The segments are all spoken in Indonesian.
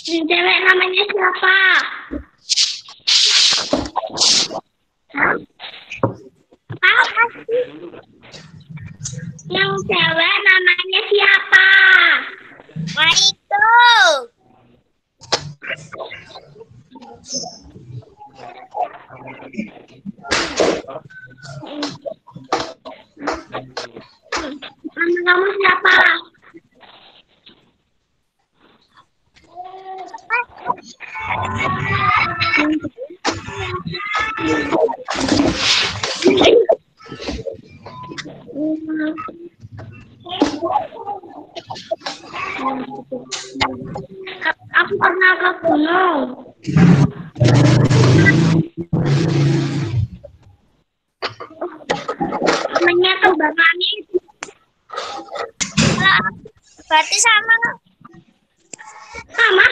Cewek namanya siapa? Apa sih? Yang cewek namanya siapa? Wah itu. Nama kamu siapa? Aku pernah ke gunung. Namanya Kembang Langit. Berarti sama. Sama?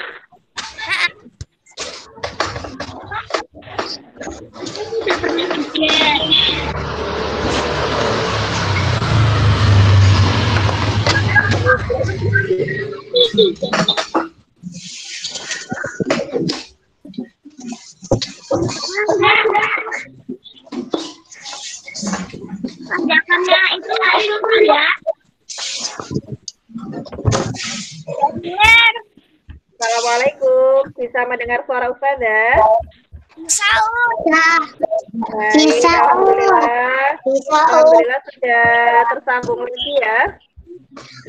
Tidak pernah juga. Tanjakannya itu dulu ya. Assalamualaikum, bisa mendengar suara Ustazah? Bisa. Baik, alhamdulillah sudah tersambung lagi ya.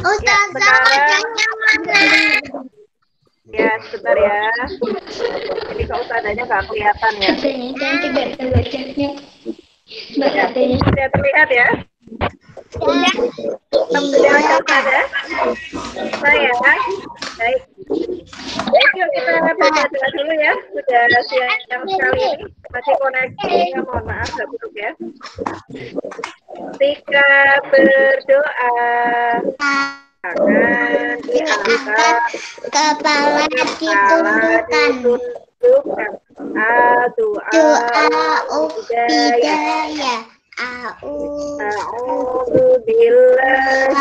Ustazah wajahnya mana? Ya, sebentar ya. Ini kok Ustazahnya nggak kelihatan ya. Sudah terlihat ya? Alhamdulillah ya Ustazah. Saya, baik. Baik, yuk kita baca dulu ya. Sudah siang sekali ini. Masih koneksinya, mohon maaf, nggak buruk ya. Ketika berdoa akan diangkat, Kepala ditundukkan. Doa hidayah. A'udzu billahi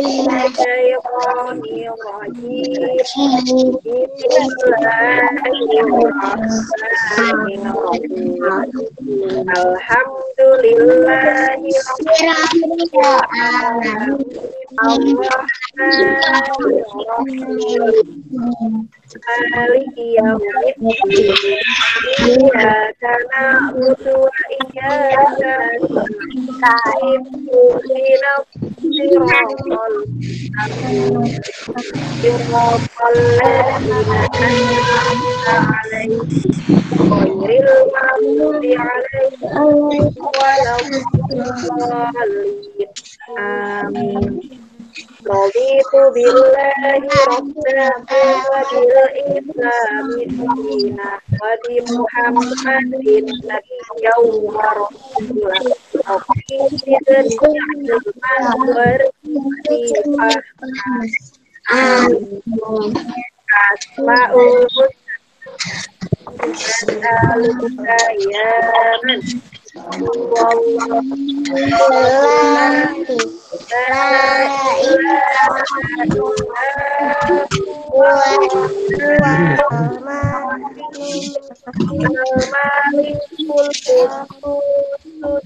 minasyaitonir rajim. Bismillahirrahmanirrahim. Alhamdulillahi rabbil alamin. Maliki yaumiddin. Iyyaka na'budu wa iyyaka nasta'in. Ihdinas siratal ghairil maghdubi 'alaihim waladdallin. Amin. Raditu billahi rabbana wa bil islami dinan wa bi Muhammadin nabiyyan wa rasulan. Asma'ul husna al-bayan.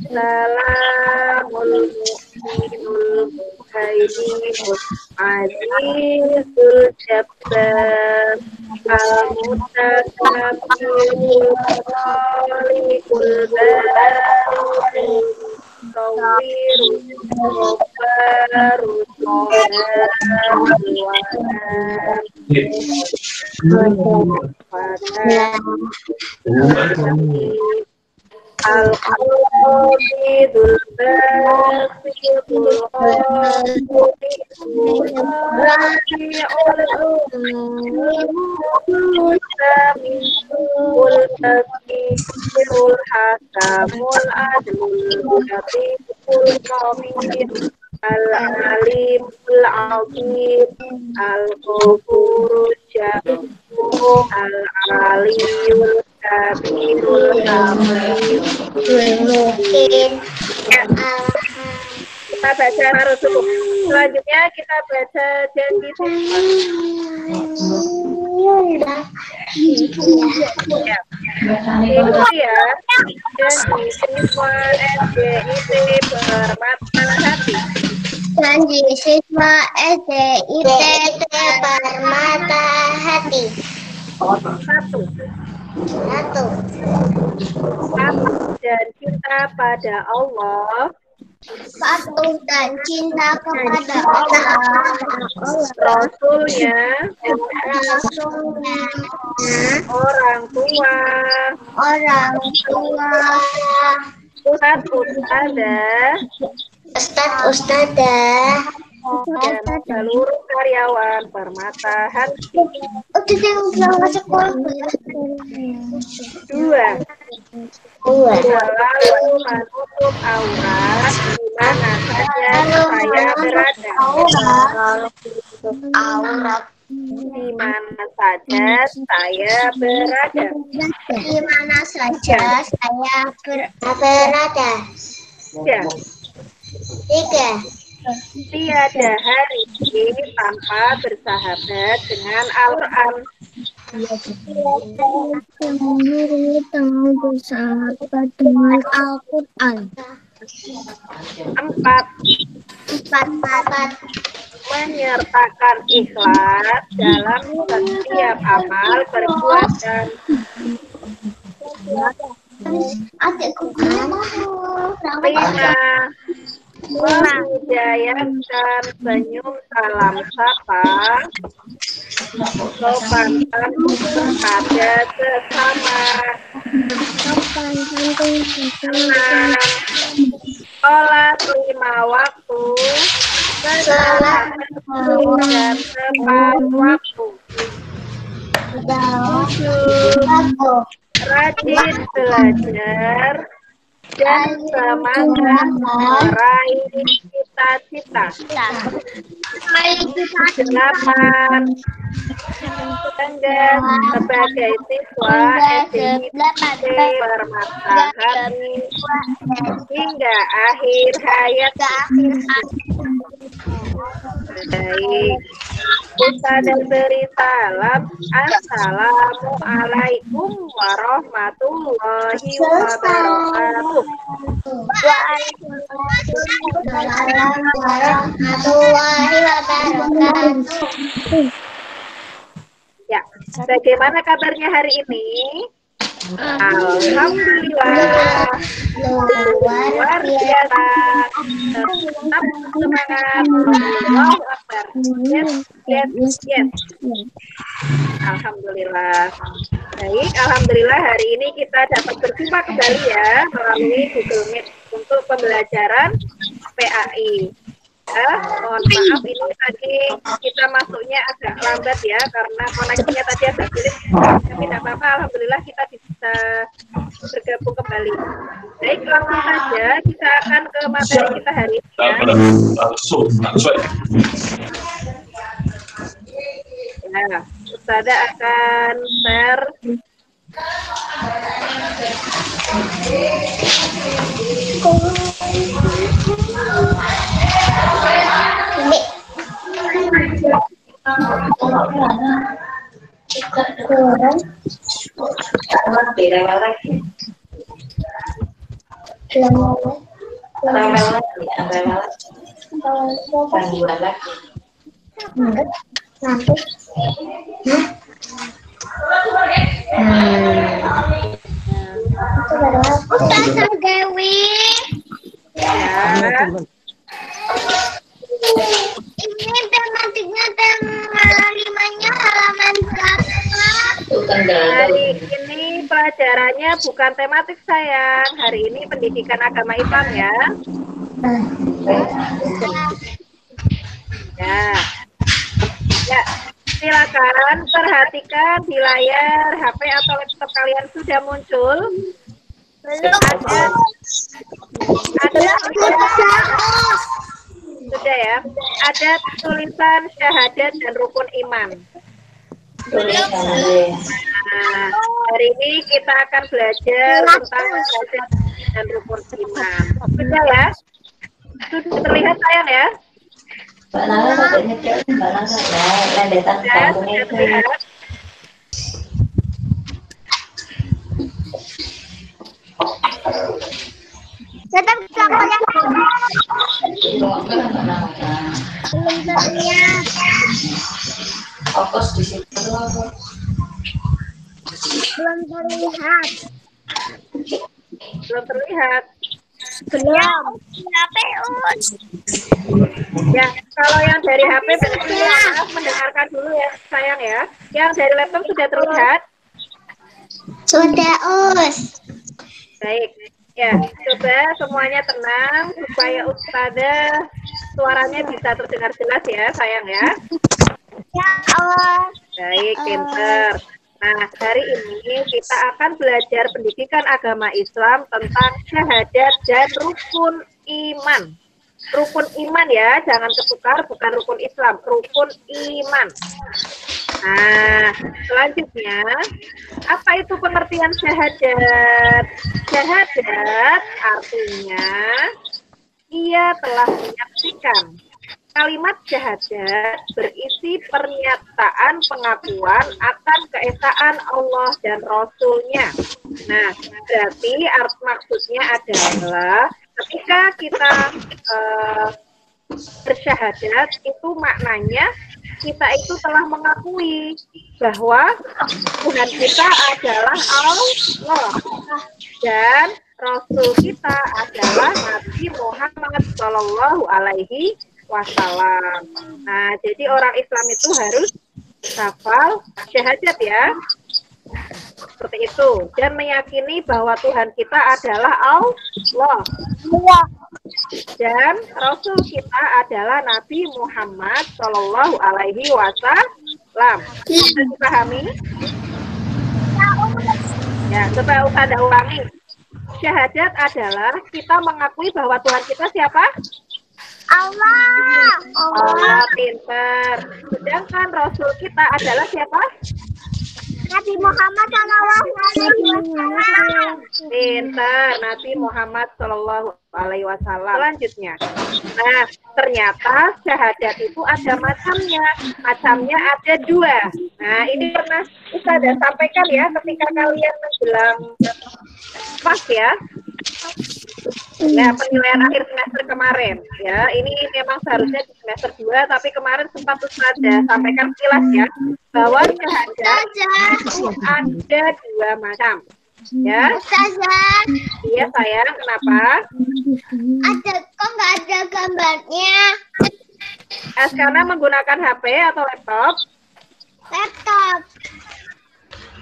Salamul mu'minul muhaiminul azizul jabbar al-mutakabbirul khalikul baril tawwirul ghabbarul Al-Qabidul Basitul Qadirul Rafi'ul Takbirul Hakamul Adlul Latiful Khabir Al-Alimul Azim Al-Ghafurul Syakir Al-Aliyul Kabirul Hafiz. Mungkin. Ya, kita baca Marzuq. Selanjutnya kita baca janji siswa. Ya. Itu ya, janji siswa SDIT Permata Hati. Janji siswa SDIT Permata Hati. Satu, patuh dan cinta pada Allah, Patuh dan cinta kepada Allah, Rasulnya, Rasulnya, orang tua, Ustadzah, dan seluruh karyawan Permata Hati. Dua, selalu menutup aurat di mana saja saya berada. Di mana saja saya berada. Di mana saja saya berada. Tiga. Tiada hari ini tanpa bersahabat dengan Al-Quran. Bersahabat dengan Al-Quran. Empat, menyertakan ikhlas dalam setiap amal perbuatan. Lima, memujayakan senyum salam sapa, sopan santun pada sesama. Enam, sholat 5 waktu setelah dan tepat waktu. Tujuh, rajin belajar dan semangat meraih cita-cita. Delapan, bangga sebagai siswa SDIT Permata Hati hingga akhir hayat. Baik, Ustazah beri salam. Assalamualaikum warahmatullahi wabarakatuh. Waalaikumsalam warahmatullahi wabarakatuh. Ya, bagaimana kabarnya hari ini? Alhamdulillah, luar biasa. Tetap semangat. Allahu Akbar. Yes. Alhamdulillah. Baik, alhamdulillah hari ini kita dapat berjumpa kembali ya melalui Google Meet untuk pembelajaran PAI. Mohon maaf ini tadi kita masuknya agak lambat ya karena koneksinya tadi agak sulit. Tapi tidak apa-apa, alhamdulillah kita bisa bergabung kembali. Baik, langsung saja kita akan ke materi kita hari ini ya. Nah, Ustazah akan share Ustazah Dewi. ya. Ini tematiknya tema 5-nya halaman berapa? Hari ini pelajarannya bukan tematik sayang. Hari ini pendidikan agama Islam ya. Ya, silakan perhatikan di layar HP atau laptop kalian sudah muncul. Ada sudah ya. Ada tulisan syahadat dan rukun iman. Nah, hari ini kita akan belajar tentang syahadat dan rukun iman. Sudah ya? Sudah terlihat sayang ya? Sudah terlihat. Tetap belum terlihat. Fokus di situ. Belum terlihat. Belum terlihat. Belum. HP Us. Ya, kalau yang dari HP mendengarkan dulu ya, sayang ya. Yang dari laptop sudah terlihat? Sudah Us. Baik. Ya, coba semuanya tenang supaya Ustazah suaranya bisa terdengar jelas ya, sayang ya. Ya Allah. Baik, pinter. Nah, hari ini kita akan belajar pendidikan agama Islam tentang syahadat dan rukun iman. Rukun iman ya, jangan ketukar, bukan rukun Islam, rukun iman. Nah, selanjutnya, apa itu pengertian syahadat? Syahadat artinya ia telah menyaksikan. Kalimat syahadat berisi pernyataan pengakuan akan keesaan Allah dan Rasul-Nya. Nah, berarti maksudnya adalah ketika kita bersyahadat itu maknanya kita itu telah mengakui bahwa Tuhan kita adalah Allah dan Rasul kita adalah Nabi Muhammad Shallallahu Alaihi Wasallam. Nah, jadi orang Islam itu harus hafal syahadat ya, seperti itu, dan meyakini bahwa Tuhan kita adalah Allah dan Rasul kita adalah Nabi Muhammad Shallallahu Alaihi Wasallam. Bisa dipahami? Ya, coba Ustazah ulangi. Syahadat adalah kita mengakui bahwa Tuhan kita siapa? Allah. Allah, pinter. Sedangkan Rasul kita adalah siapa? Nabi Muhammad SAW. Pinter, Nabi Muhammad Shallallahu Alaihi Wasallam. Selanjutnya, nah ternyata syahadat itu ada macamnya. Macamnya ada dua. Nah ini pernah Ustazah sampaikan ya ketika kalian menjelang pas ya. Ya, penilaian akhir semester kemarin ya. Ini memang seharusnya di semester 2, tapi kemarin sempat Ustazah sampaikan sekilas ya bahwa syahadat ada dua macam. Ya. Ustazah. Iya sayang, kenapa? Kok nggak ada gambarnya? Karena menggunakan HP atau laptop? Laptop.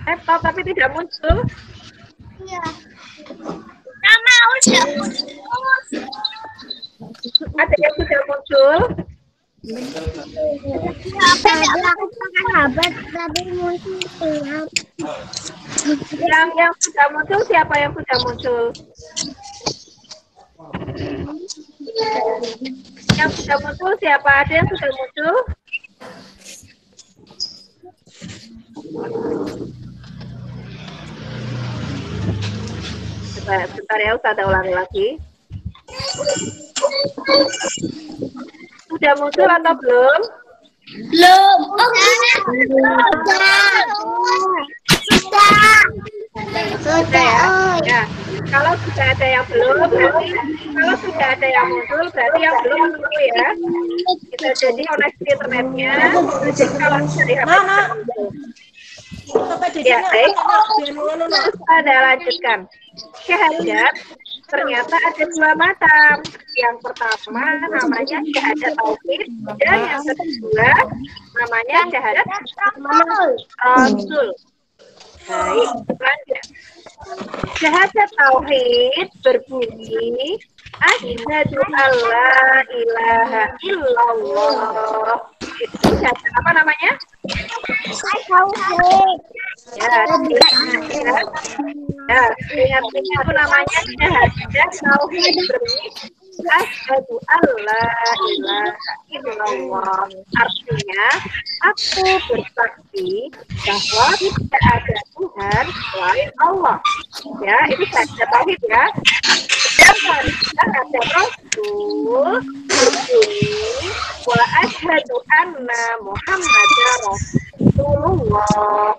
Laptop tapi tidak muncul. Iya. Nama udah. Ada yang sudah muncul? Aku pakai HP tapi muncul. Yang sudah muncul siapa yang sudah muncul? Yang sudah muncul siapa? Ada yang sudah muncul? Sebentar ya, Ustazah ulangi lagi. Sudah muncul atau belum? Belum. Sudah ya. Kalau sudah ada yang belum, berarti kalau sudah ada yang muncul, berarti yang belum menunggu ya. Kita jadi koneksi internetnya. Jadi kalau dari HP ya, baik. Terus ada lanjutkan. Syahadat ternyata ada dua macam. Yang pertama namanya syahadat tauhid dan yang kedua namanya syahadat Rasul. Baik, lanjut. Syahadat tauhid berbunyi asyhadu alla ilaha illallah. Itu syahadat apa namanya? Tauhid. Ya, ingat itu namanya syahadat tauhid berbunyi asyhadu alla ilaha illallah. Artinya, aku bersaksi bahwa tidak ada Tuhan selain Allah. Ya, itu syahadat tauhid ya. Dan ada Rasul berbunyi wa asyhadu anna Muhammadar Rasulullah.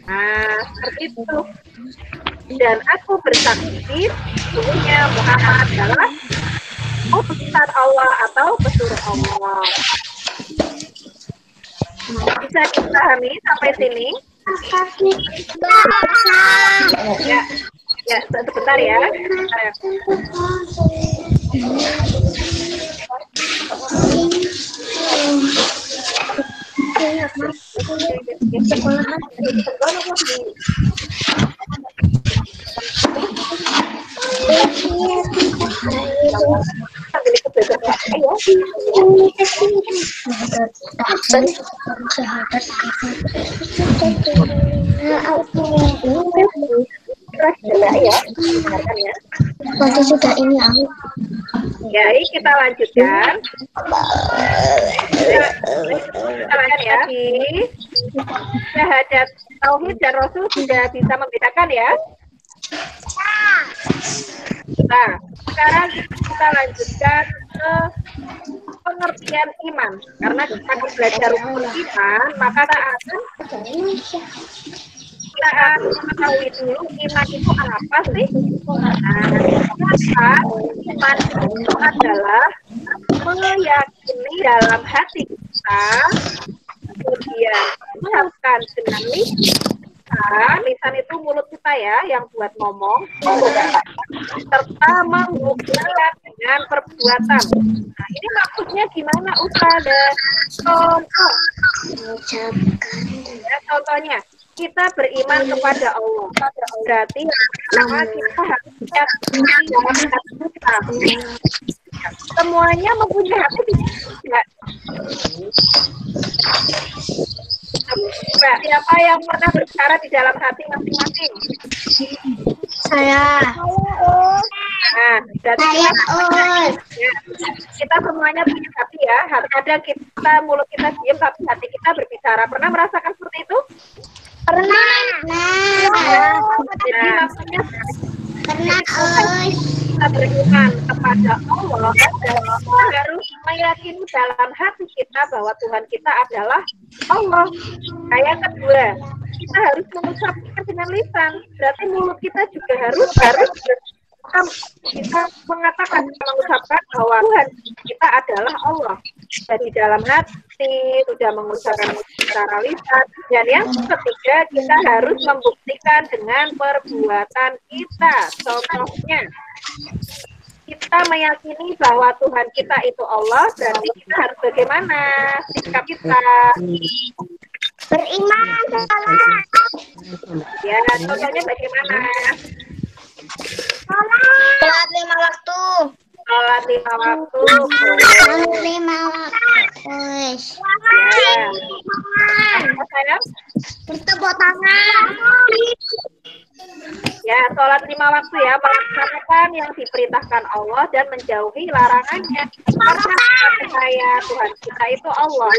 Nah, seperti itu. Dan aku bersaksi sesungguhnya Muhammad adalah utusan Allah atau pesuruh Allah. Bisa dipahami sampai sini? Ya, ya sebentar ya. Nanti sudah ini aku. Jadi kita lanjutkan. Kita lanjutkan ya. Syahadat tauhid dan Rasul sudah bisa membedakan ya. Nah, sekarang kita lanjutkan ke pengertian iman. Karena kita belajar rukun iman, maka kita akan mengetahui dulu iman itu apa sih? Nah, iman itu adalah meyakini dalam hati kita, kemudian mengucapkan dengan lisan itu mulut kita ya, yang buat ngomong, serta membuktikan dengan perbuatan. Nah, ini maksudnya gimana Ustazah? Contoh. Ya, contohnya, kita beriman kepada Allah. Berarti pertama kita harus meyakini dalam hati kita. Semuanya mempunyai hati tidak? Siapa yang pernah berbicara di dalam hati masing-masing? Saya. Nah, berarti kita semuanya punya hati ya. Kadang kita mulut kita diam tapi hati kita berbicara. Pernah merasakan seperti itu? Pernah. Jadi maksudnya kita beriman kepada Allah dan kita harus meyakini dalam hati kita bahwa Tuhan kita adalah Allah. Yang kedua, kita harus mengucapkan dengan lisan. Berarti mulut kita juga harus kita mengatakan, mengucapkan bahwa Tuhan kita adalah Allah. Dari dalam hati sudah mengucapkan secara lisan. Dan yang ketiga, kita harus membuktikan dengan perbuatan kita. Contohnya, kita meyakini bahwa Tuhan kita itu Allah, berarti kita harus bagaimana sikap kita? Beriman. Ya, contohnya bagaimana? Sholat 5 waktu. Sholat 5 waktu. Sholat 5 waktu. Ya. Apa sayang? Bertepuk tangan. Ya, sholat 5 waktu ya, melaksanakan yang diperintahkan Allah dan menjauhi larangannya. Karena percaya Tuhan kita itu Allah.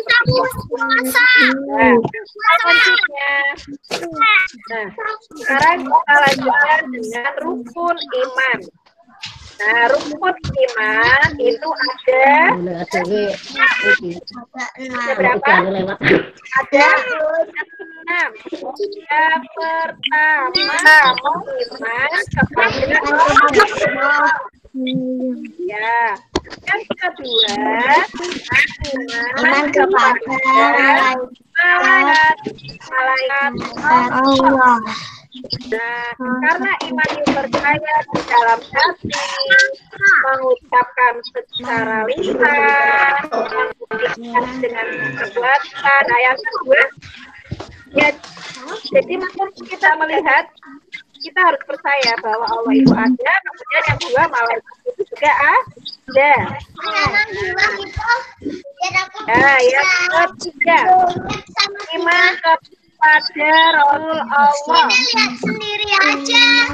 Nah, selanjutnya. Nah, sekarang kita lanjutkan dengan rukun iman. Nah, rukun iman itu ada berapa? Ada 6. Yang pertama, iman kepada Allah. Ya. Yang kedua, iman kepada malaikat Allah. Nah, karena iman itu percaya di dalam hati, mengucapkan secara lisan, membuktikan dengan perbuatan. Nah, yang kedua, ya, jadi maksud kita melihat, kita harus percaya bahwa Allah itu ada. Kemudian yang kedua, malaikat itu juga ada. Nah, yang ketiga, iman kepada Rasul Allah. Lihat sendiri aja.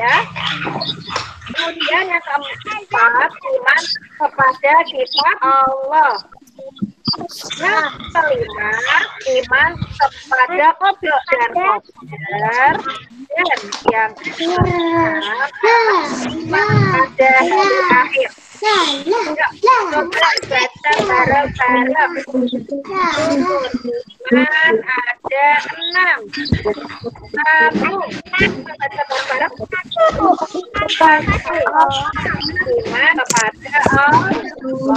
Ya. Kemudian yang keempat, iman kepada kitab Allah. Yang kelima, iman kepada qada dan qadar. Dan yang keenam, iman pada hari akhir. Coba baca bareng-bareng. Iman ada 6. 1. Baca bareng-bareng. 1. Iman kepada Allah. 2.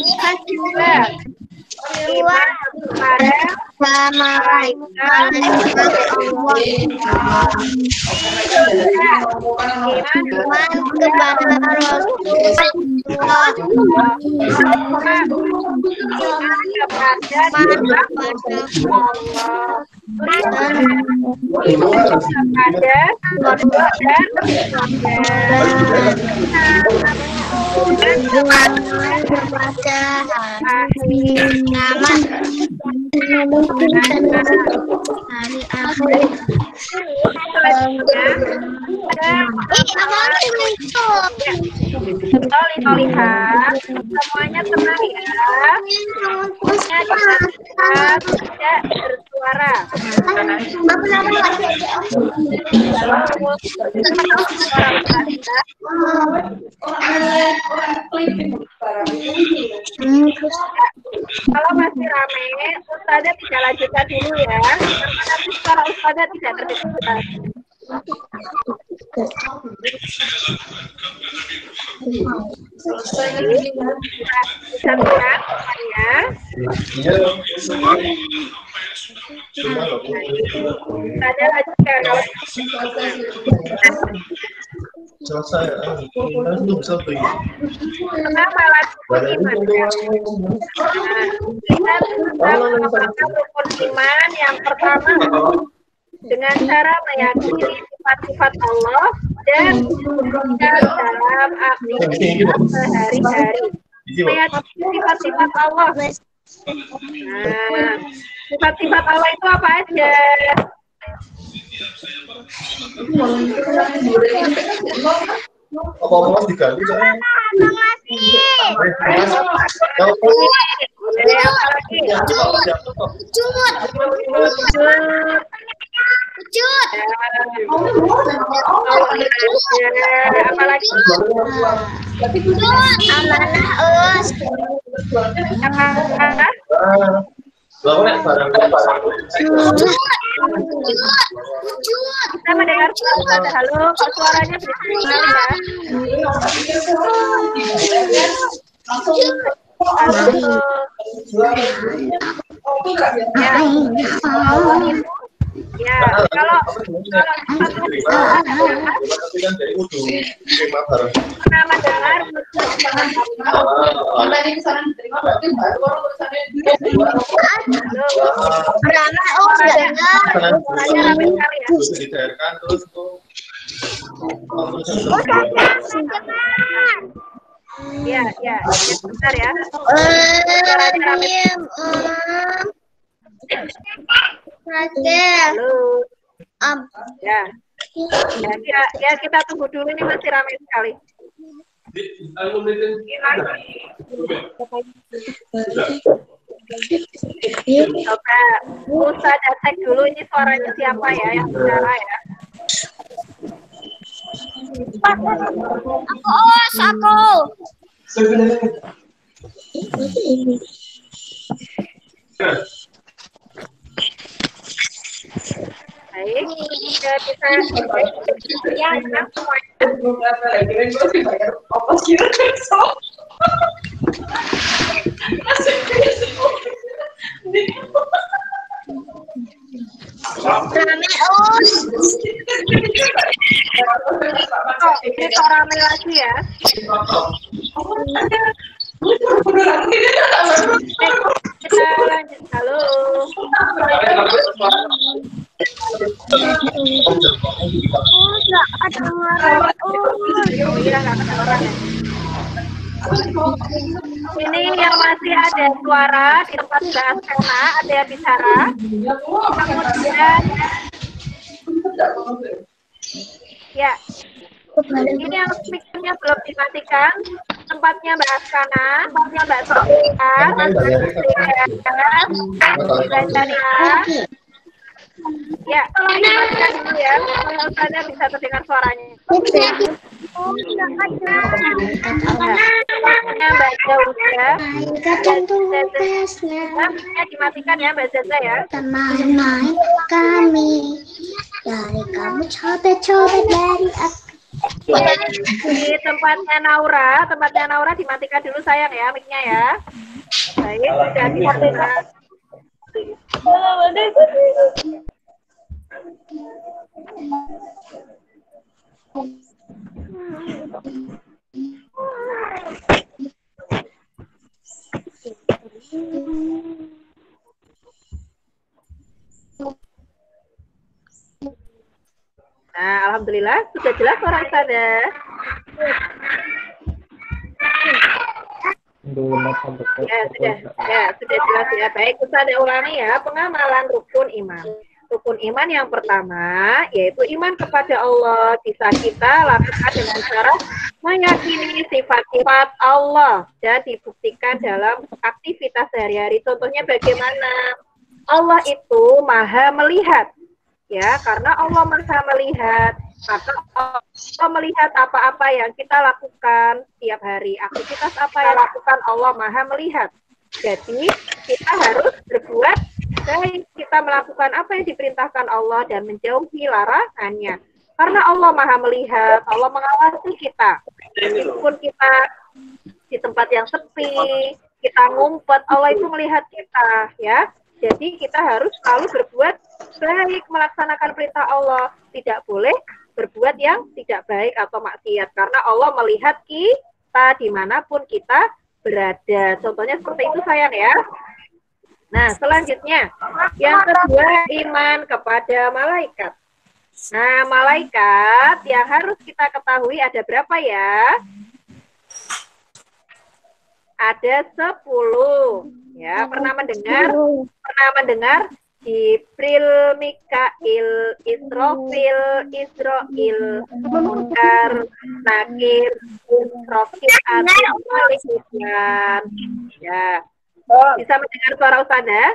Iman kepada malaikat. Lihat, semuanya tenang ya. Tidak bersuara. Kalau masih rame, Ustazah tidak lanjutkan dulu ya. Karena nanti suara Ustazah tidak terdengar. Bisa lihat ya. Ustazah lanjutkan. Selesai. Kenapa lanjutkan iman? Kita mengembangkan rukun iman yang pertama dengan cara meyakini sifat-sifat Allah dan dalam aktivitas sehari-hari. Meyakini sifat-sifat Allah. Nah, sifat-sifat Allah itu apa aja? Apa mau diganti saya? Apalagi? Kita mendengar suara. Halo, kok suaranya bersinar ya? Halo. Ya, kalau nama dengar ya, bentar ya. Halo. Ya, kita tunggu dulu, ini masih ramai sekali. Coba Ustazah cek dulu ini suaranya siapa ya yang bicara ya. Aku. Baik, kita ya ini kok rame lagi ya. Kita lanjut. Halo. Oh iya, nggak ada orang ya. Ini yang masih ada suara di tempat bahas kena, ada yang bicara. Kemudian, ya, ini yang speakernya belum dimatikan. Tempatnya Mbak Askana, tempatnya Mbak Sofia, Mbak Dania. Ya, tolong dimatikan dulu ya, supaya Ustazah bisa terdengar suaranya. Mbak Jauza, dimatikan ya Mbak Zaza ya. Teman-teman kami dari kamu coba-coba dari aku. Di tempatnya Naura dimatikan dulu sayang ya mic-nya ya. Baik, sudah dimatikan. Nah, alhamdulillah sudah jelas suara Ustazah. Ya, sudah jelas ya. Baik, Ustazah ulangi ya, pengamalan rukun iman. Rukun iman yang pertama yaitu iman kepada Allah, bisa kita lakukan dengan cara meyakini sifat-sifat Allah dan dibuktikan dalam aktivitas sehari-hari. Contohnya bagaimana? Allah itu maha melihat, ya, karena Allah maha melihat, maka Allah melihat apa-apa yang kita lakukan setiap hari. Aktivitas apa yang lakukan Allah maha melihat. Jadi kita harus berbuat baik, kita melakukan apa yang diperintahkan Allah dan menjauhi larangannya. Karena Allah maha melihat, Allah mengawasi kita. Meskipun kita di tempat yang sepi, kita ngumpet, Allah itu melihat kita, ya. Jadi kita harus selalu berbuat baik, melaksanakan perintah Allah. Tidak boleh berbuat yang tidak baik atau maksiat. Karena Allah melihat kita dimanapun kita berada. Contohnya seperti itu sayang ya. Nah, selanjutnya yang kedua, iman kepada malaikat. Nah, malaikat yang harus kita ketahui ada berapa ya? Ada 10. Ya, pernah mendengar Jibril, Mikail, Israfil, Munkar, Nakir, Israfil, Malik. Ya. Bisa mendengar suara Ustazah?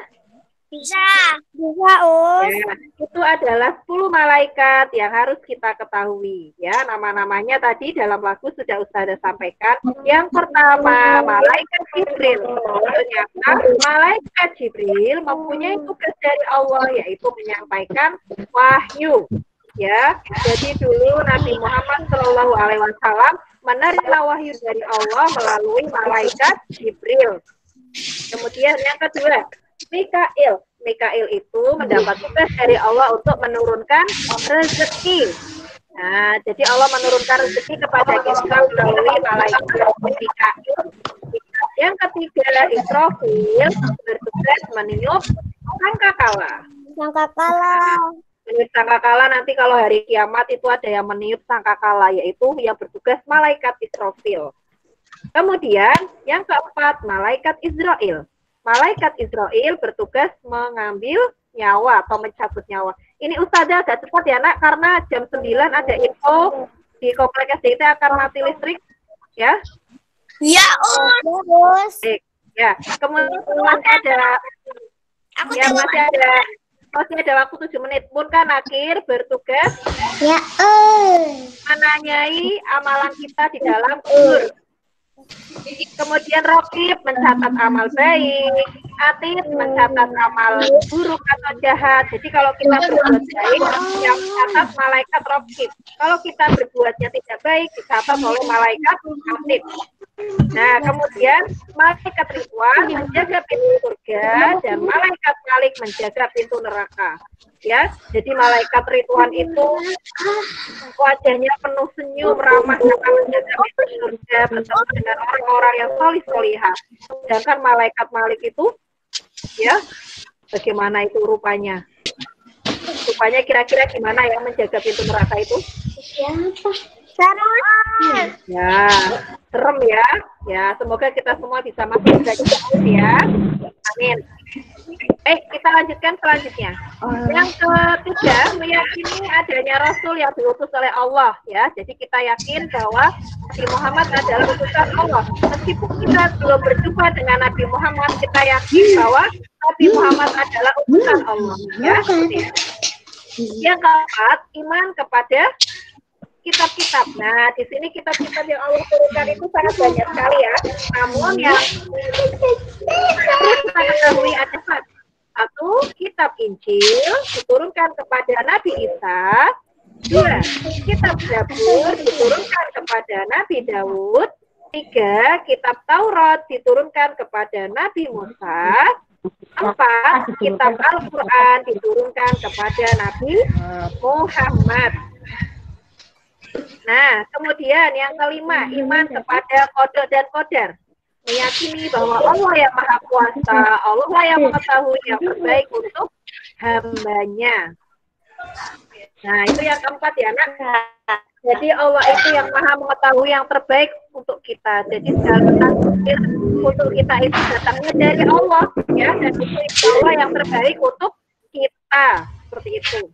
Bisa, Us. Ya, itu adalah 10 malaikat yang harus kita ketahui. Ya, nama-namanya tadi dalam lagu sudah Ustazah sampaikan. Yang pertama, malaikat Jibril. Ternyata malaikat Jibril mempunyai tugas dari Allah, yaitu menyampaikan wahyu. Ya, jadi dulu Nabi Muhammad SAW menerima wahyu dari Allah melalui malaikat Jibril. Kemudian yang kedua, Mikail. Mikail itu mendapat tugas dari Allah untuk menurunkan rezeki. Nah, jadi Allah menurunkan rezeki kepada kita melalui malaikat Mikail. Yang ketiga, Israfil bertugas meniup sangkakala. Meniup sangkakala, nanti kalau hari kiamat itu ada yang meniup sangkakala, yaitu yang bertugas malaikat Israfil. Kemudian yang keempat, malaikat Israel. Malaikat Israel bertugas mengambil nyawa atau mencabut nyawa. Ini Ustazah agak cepat ya nak, karena jam 9 ada info di kompleks SDIT akan mati listrik, ya? Ya, Us. Ya, kemudian masih ada waktu 7 menit. Munkan Nakir bertugas Ya, menanyai amalan kita di dalam kubur. Kemudian Rokib mencatat amal baik, Atid mencatat amal buruk atau jahat. Jadi kalau kita berbuat baik, yang mencatat malaikat Rokib. Kalau kita berbuatnya tidak baik, dicatat oleh malaikat Atid. Nah, kemudian malaikat Ridwan menjaga pintu surga dan malaikat Malik menjaga pintu neraka. Ya, jadi malaikat Ridwan itu wajahnya penuh senyum, ramah, karena menjaga pintu surga, bertemu dengan orang-orang yang solih-solihah. Sedangkan malaikat Malik itu, ya, bagaimana itu rupanya? Rupanya kira-kira gimana ya menjaga pintu neraka itu? Serem. Ya, serem ya. Ya, semoga kita semua bisa masuk ke ya. Amin. Kita lanjutkan selanjutnya. Yang ketiga, meyakini adanya Rasul yang diutus oleh Allah. Ya, jadi kita yakin bahwa Nabi Muhammad adalah utusan Allah. Meskipun kita belum berjumpa dengan Nabi Muhammad, kita yakin bahwa Nabi Muhammad adalah utusan Allah. Ya, yang keempat, iman kepada kitab-kitab. Nah, di sini kitab-kitab yang Allah turunkan itu sangat banyak sekali ya. Namun yang harus kita ketahui ada satu, kitab Injil diturunkan kepada Nabi Isa. Dua, kitab Zabur diturunkan kepada Nabi Daud. Tiga, kitab Taurat diturunkan kepada Nabi Musa. Empat, kitab Al-Quran diturunkan kepada Nabi Muhammad. Nah, kemudian yang kelima, iman kepada qada dan qadar. Meyakini bahwa Allah yang Maha Kuasa, Allah yang mengetahui yang terbaik untuk hambanya. Nah, itu yang keempat ya, Nak. Jadi Allah itu yang Maha mengetahui yang terbaik untuk kita. Jadi segala takdir untuk kita itu datangnya dari Allah, ya, dan itu Allah yang terbaik untuk kita. Seperti itu.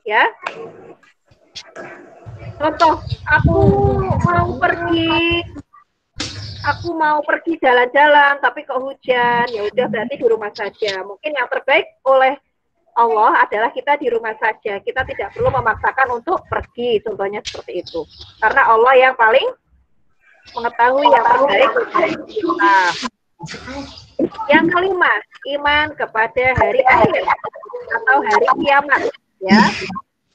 Ya. Contoh, aku mau pergi jalan-jalan tapi kok hujan, ya udah berarti di rumah saja. Mungkin yang terbaik oleh Allah adalah kita di rumah saja. Kita tidak perlu memaksakan untuk pergi, contohnya seperti itu. Karena Allah yang paling mengetahui yang terbaik untuk kita. Yang kelima, iman kepada hari akhir atau hari kiamat, ya.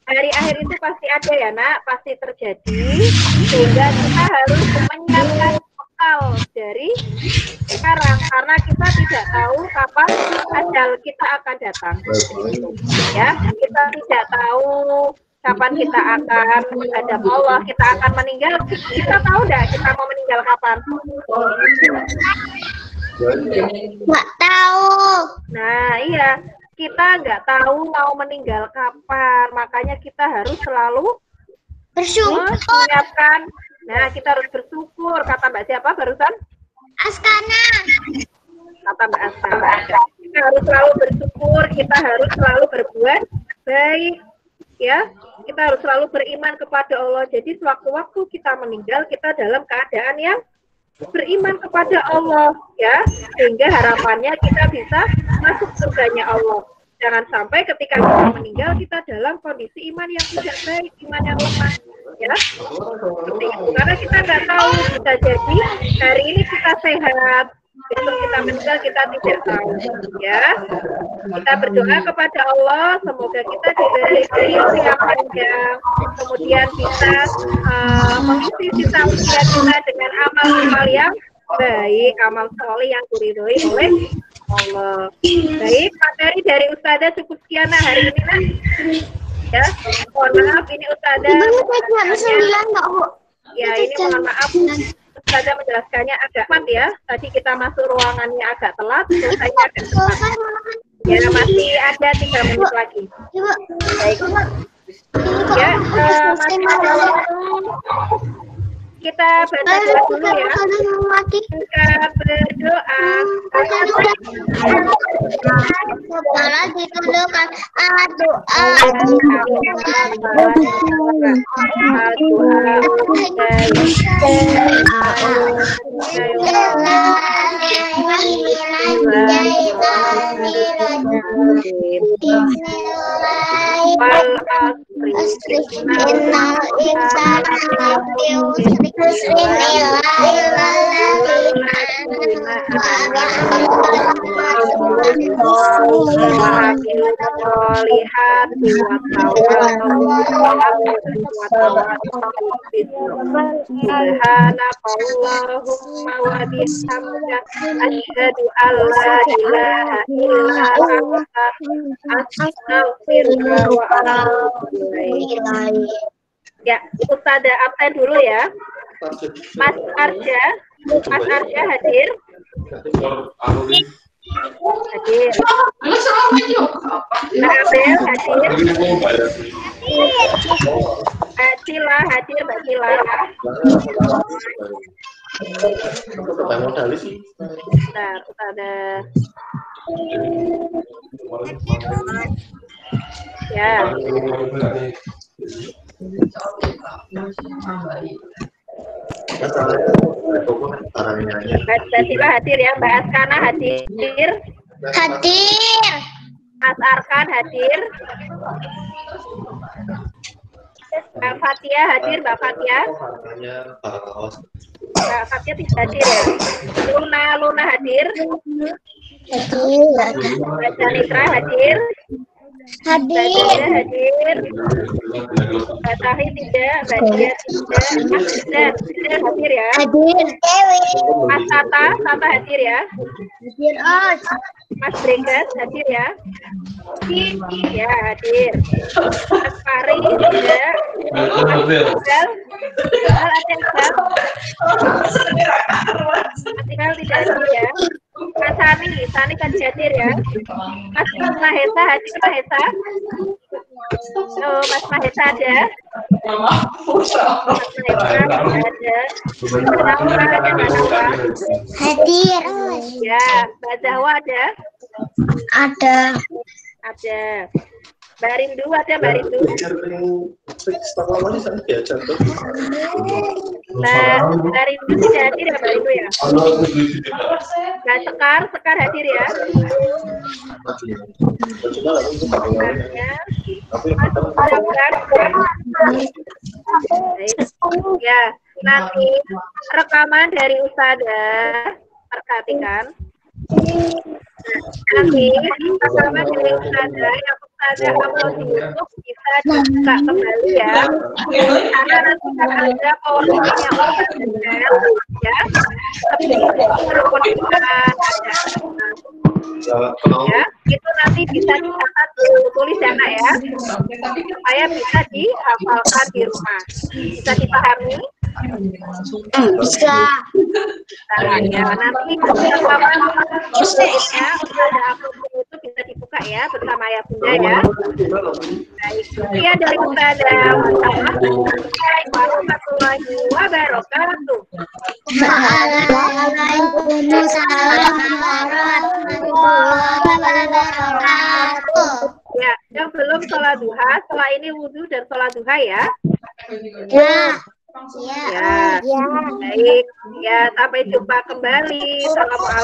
Hari akhir itu pasti ada ya, Nak, pasti terjadi, sehingga kita harus menyiapkan bekal dari sekarang, karena kita tidak tahu kapan ajal kita akan datang. Ya, kita tidak tahu kapan kita akan menghadap Allah, kita akan meninggal. Kita tahu enggak kita mau meninggal kapan? Nggak tahu. Nah, iya. Kita nggak tahu mau meninggal kapan, makanya kita harus selalu Bersyukur. menyiapkan. Nah, kita harus bersyukur. Kata Mbak siapa barusan? Askana. Kata Mbak Askana. Kita harus selalu bersyukur, kita harus selalu berbuat baik, ya. Kita harus selalu beriman kepada Allah. Jadi sewaktu-waktu kita meninggal, kita dalam keadaan yang beriman kepada Allah, ya, sehingga harapannya kita bisa masuk surganya Allah. Jangan sampai ketika kita meninggal kita dalam kondisi iman yang tidak baik, iman yang lemah, ya. Seperti itu. Karena kita nggak tahu, bisa jadi hari ini kita sehat, besok kita meninggal kita tidak tahu, ya. Kita berdoa kepada Allah, semoga kita diberi umur yang panjang, kemudian bisa mengisi sisa usia kita dengan amal-amal yang baik, amal soleh yang diridhoi oleh Allah. Baik, materi dari Ustazah cukup sekian hari ini, Nak. Ya, mohon maaf ini Ustazah. Ya, ini mohon maaf. Ustazah menjelaskannya agak mat ya. Tadi kita masuk ruangannya agak telat, selesainya agak cepat. Ya, masih ada 3 menit lagi. Baik. Ya, masih ada waktu. Kita berdoa dulu ya. Kita berdoa. Salat ditundukkan doa. Subhanakallahumma wa bihamdika asyhadu an la ilaha illa anta astaghfiruka wa atubu ilaik. Ya, Ustazah absen dulu ya. Mas Arsya hadir. Hadir. Mbak Abel hadir. Mbak Cila hadir, Mbak Cila. Apa modalis sih? Bentar, Ustazah. Ya, Mbak Siva hadir ya, Mbak Askana hadir, Hadir. Mas Arkan hadir, Mbak Fatia hadir, Mbak Fatia. Mbak Fatia tidak hadir ya. Luna hadir, Mbak Janitra hadir, Mbak Hadir. Dida hadir, Mbak Tahi tidak, Mbak Dia tidak, Mas Tidak hadir ya. Hadir. Mas Tata hadir ya. Hadir Os. Mas Bregat hadir ya. Ya hadir. Mas Pari tidak. Mas Iqbal. Ada Iqbal. Mas Iqbal tidak hadir ya. Mas Sani kan hadir ya. Mas Mahesa hadir, Mahesa. Oh, Mas Mahesa ada. Mas Mahesa ada. Hadir Os. Ya, Mbak Zahwa ada. Ada. Ada. Mbak Rindu ada, Mbak Rindu. Mbak Rindu tidak hadir ya, Mbak Rindu ya. Mbak Sekar hadir ya. Ya, nanti rekaman dari Ustazah perhatikan. Nanti rekaman dari Ustazah yang Ustazah upload di YouTube bisa dibuka kembali ya. Karena nanti akan ada PowerPoint-nya Ustazah ya. Tapi ya, itu nanti bisa dicatat tulis ya Nak ya, supaya bisa dihafalkan di rumah. Bisa dipahami? Bisa. Nah, ya, nanti rekaman videonya ada upload di YouTube bisa dibuka ya bersama ya Bunda ya. Baik, sekian dari Ustazah. Wassalamualaikum warahmatullahi wabarakatuh. Waalaikumsalam warahmatullahi wabarakatuh. Ya, yang belum sholat duha, setelah ini wudhu dan sholat duha ya. Ya. Ya, baik. Ya, sampai jumpa kembali. Assalamualaikum.